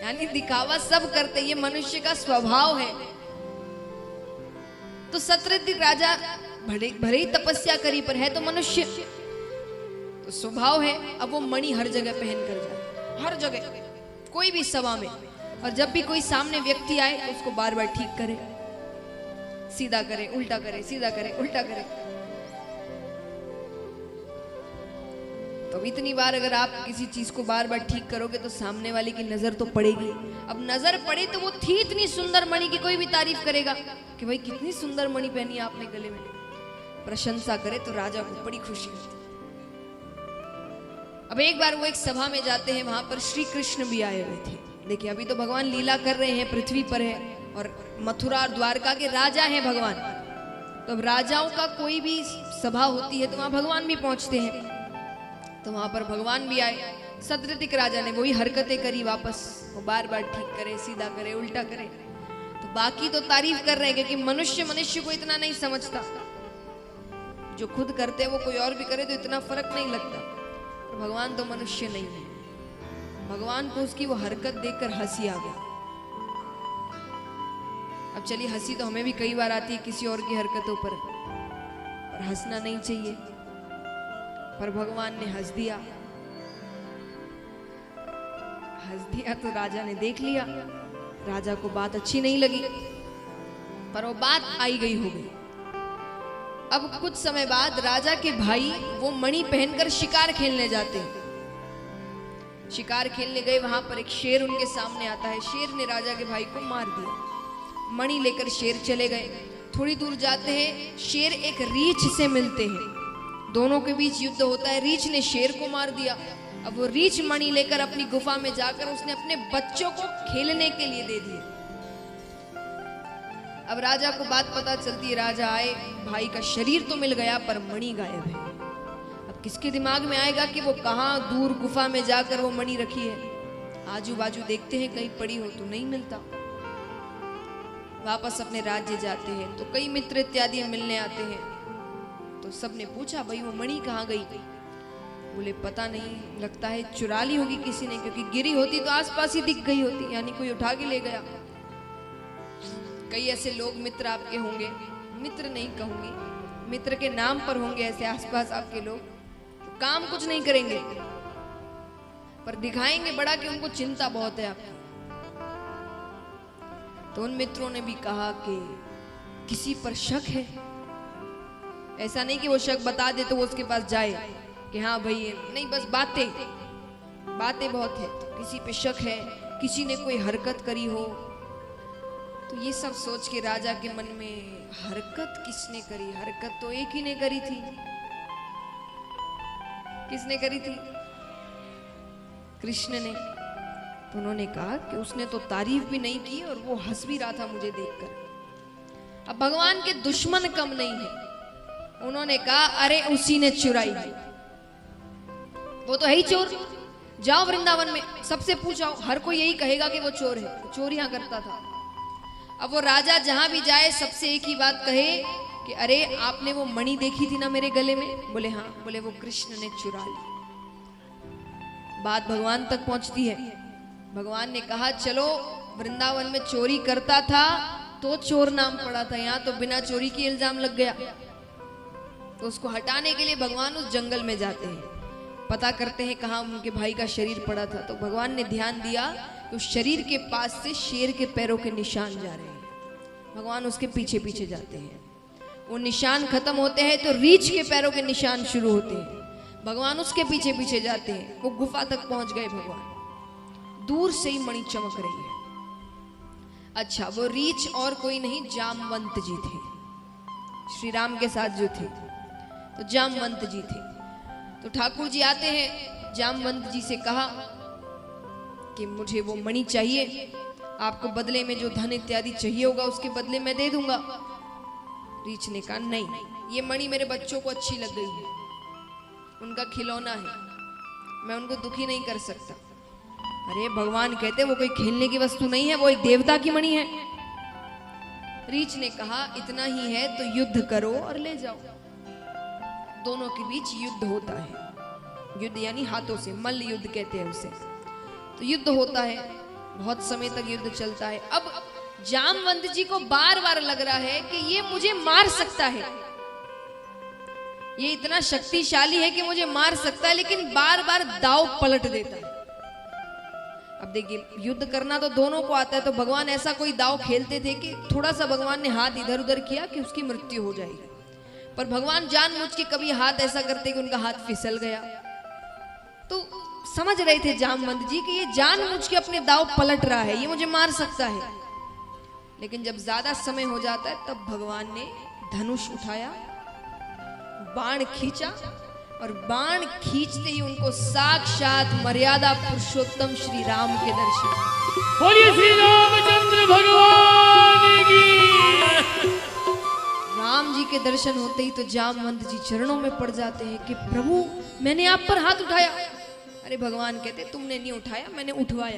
यानी दिखावा सब करते, ये मनुष्य का स्वभाव है। तो सत्यवती राजा भले ही तपस्या करी पर है तो मनुष्य, तो स्वभाव है। अब वो मणि हर जगह पहन कर जाए, हर जगह, कोई भी सभा में, और जब भी कोई सामने व्यक्ति आए तो उसको बार बार ठीक करे, सीधा करे, उल्टा करे, सीधा करे, उल्टा करे। तो इतनी बार अगर आप किसी चीज को बार बार ठीक करोगे तो सामने वाले की नजर तो पड़ेगी। अब नजर पड़े तो वो थी इतनी सुंदर मणि की कोई भी तारीफ करेगा कि भाई कितनी सुंदर मणि पहनी आपने गले में, प्रशंसा करे तो राजा को बड़ी खुशी होती। अब एक बार वो एक सभा में जाते हैं, वहां पर श्री कृष्ण भी आए हुए थे। देखिए अभी तो भगवान लीला कर रहे हैं, पृथ्वी पर है, और मथुरा और द्वारका के राजा हैं भगवान। तो अब राजाओं का कोई भी सभा होती है तो वहां भगवान भी पहुंचते हैं। तो वहां पर भगवान भी आए। सत्यवती राजा ने वही हरकतें करी वापस, वो बार बार ठीक करे, सीधा करे, उल्टा करे। तो बाकी तो तारीफ कर रहे हैं क्योंकि मनुष्य को इतना नहीं समझता, जो खुद करते हैं वो कोई और भी करे तो इतना फर्क नहीं लगता। पर भगवान तो मनुष्य नहीं है, भगवान को उसकी वो हरकत देखकर हंसी आ गई। अब चलिए हंसी तो हमें भी कई बार आती है किसी और की हरकतों पर हंसना नहीं चाहिए, पर भगवान ने हंस दिया। तो राजा ने देख लिया, राजा को बात अच्छी नहीं लगी, पर वो बात आई गई हो गई। अब कुछ समय बाद राजा के भाई वो मणि पहनकर शिकार खेलने जाते हैं। शिकार खेलने गए, वहां पर एक शेर उनके सामने आता है। शेर ने राजा के भाई को मार दिया। मणि लेकर शेर चले गए। थोड़ी दूर जाते हैं, शेर एक रीछ से मिलते हैं। दोनों के बीच युद्ध होता है। रीछ ने शेर को मार दिया। अब वो रीछ मणि लेकर अपनी गुफा में जाकर उसने अपने बच्चों को खेलने के लिए दे दिए। अब राजा को बात पता चलती है, राजा आए, भाई का शरीर तो मिल गया पर मणि गायब है। अब किसके दिमाग में आएगा कि वो कहाँ दूर गुफा में जाकर वो मणि रखी है। आजू बाजू देखते हैं कहीं पड़ी हो तो नहीं मिलता। वापस अपने राज्य जाते हैं तो कई मित्र इत्यादि मिलने आते हैं। तो सबने पूछा भाई वो मणि कहाँ गई? बोले पता नहीं, लगता है चुरा ली होगी किसी ने, क्योंकि गिरी होती तो आसपास ही दिख गई होती, यानी कोई उठा के ले गया। कई ऐसे लोग मित्र आपके होंगे, मित्र नहीं कहूंगी, मित्र के नाम पर होंगे ऐसे आसपास आपके लोग, तो काम कुछ नहीं करेंगे पर दिखाएंगे बड़ा कि उनको चिंता बहुत है आपकी। तो उन मित्रों ने भी कहा कि किसी पर शक है। ऐसा नहीं कि वो शक बता दे तो वो उसके पास जाए कि हाँ भाई, नहीं, बस बातें बहुत है। तो किसी पे शक है, किसी ने कोई हरकत करी हो। तो ये सब सोच के राजा के मन में, हरकत किसने करी? हरकत तो एक ही ने करी थी। किसने करी थी? कृष्ण ने। तो उन्होंने कहा कि उसने तो तारीफ भी नहीं की और वो हंस भी रहा था मुझे देखकर। अब भगवान के दुश्मन कम नहीं है। उन्होंने कहा अरे उसी ने चुराई, वो तो है ही चोर। जाओ वृंदावन में सबसे पूछाओ, हर कोई यही कहेगा कि वो चोर है, चोरियां करता था। अब वो राजा जहां भी जाए सबसे एक ही बात कहे कि अरे आपने वो मणि देखी थी ना मेरे गले में? बोले हाँ। बोले वो कृष्ण ने चुरा ली। बात भगवान तक पहुंचती है। भगवान ने कहा चलो, वृंदावन में चोरी करता था तो चोर नाम पड़ा था, यहाँ तो बिना चोरी के इल्जाम लग गया। तो उसको हटाने के लिए भगवान उस जंगल में जाते हैं, पता करते हैं कहाँ उनके भाई का शरीर पड़ा था। तो भगवान ने ध्यान दिया कि उस शरीर के पास से शेर के पैरों के निशान जा रहे हैं। भगवान उसके पीछे पीछे जाते हैं। वो निशान खत्म होते हैं तो रीछ के पैरों के निशान शुरू होते हैं। भगवान उसके पीछे पीछे जाते हैं। वो गुफा तक पहुंच गए भगवान। दूर से ही मणि चमक रही है। अच्छा, वो रीछ और कोई नहीं, जामवंत जी थे। श्री राम के साथ जो थे तो जामवंत जी थे। तो ठाकुर जी आते हैं, जामवंत जी से कहा कि मुझे वो मणि चाहिए, आपको बदले में जो धन इत्यादि चाहिए होगा उसके बदले मैं दे दूंगा। रीछ ने कहा नहीं, ये मणि मेरे बच्चों को अच्छी लग गई है, उनका खिलौना है, मैं उनको दुखी नहीं कर सकता। अरे भगवान कहते वो कोई खेलने की वस्तु नहीं है, वो एक देवता की मणि है। रीछ ने कहा इतना ही है तो युद्ध करो और ले जाओ। दोनों के बीच युद्ध होता है। युद्ध यानी हाथों से, मल्ल युद्ध कहते हैं उसे। तो युद्ध होता है। बहुत समय तक युद्ध चलता है। अब जामवंत जी को बार बार लग रहा है कि ये मुझे मार सकता है, ये इतना शक्तिशाली है कि मुझे मार सकता है, लेकिन बार बार दाव पलट देता है। अब देखिए, युद्ध करना तो दोनों को आता है, तो भगवान ऐसा कोई दाव खेलते थे कि थोड़ा सा भगवान ने हाथ इधर उधर किया कि उसकी मृत्यु हो जाएगी, पर भगवान जानबूझ के कभी हाथ ऐसा करते कि उनका हाथ फिसल गया। तो समझ रहे थे जामवंत जी कि ये जानबूझ के अपने दाव पलट रहा है, ये मुझे मार सकता है। लेकिन जब ज्यादा समय हो जाता है तब भगवान ने धनुष उठाया, बाण खींचा, और बाण खींचते ही उनको साक्षात मर्यादा पुरुषोत्तम श्री राम के दर्शन। बोलिए श्री रामचंद्र भगवान की। राम जी के दर्शन होते ही तो जामवंत जी चरणों में पड़ जाते हैं कि प्रभु मैंने आप पर हाथ उठाया। अरे भगवान कहते तुमने नहीं उठाया, मैंने उठवाया।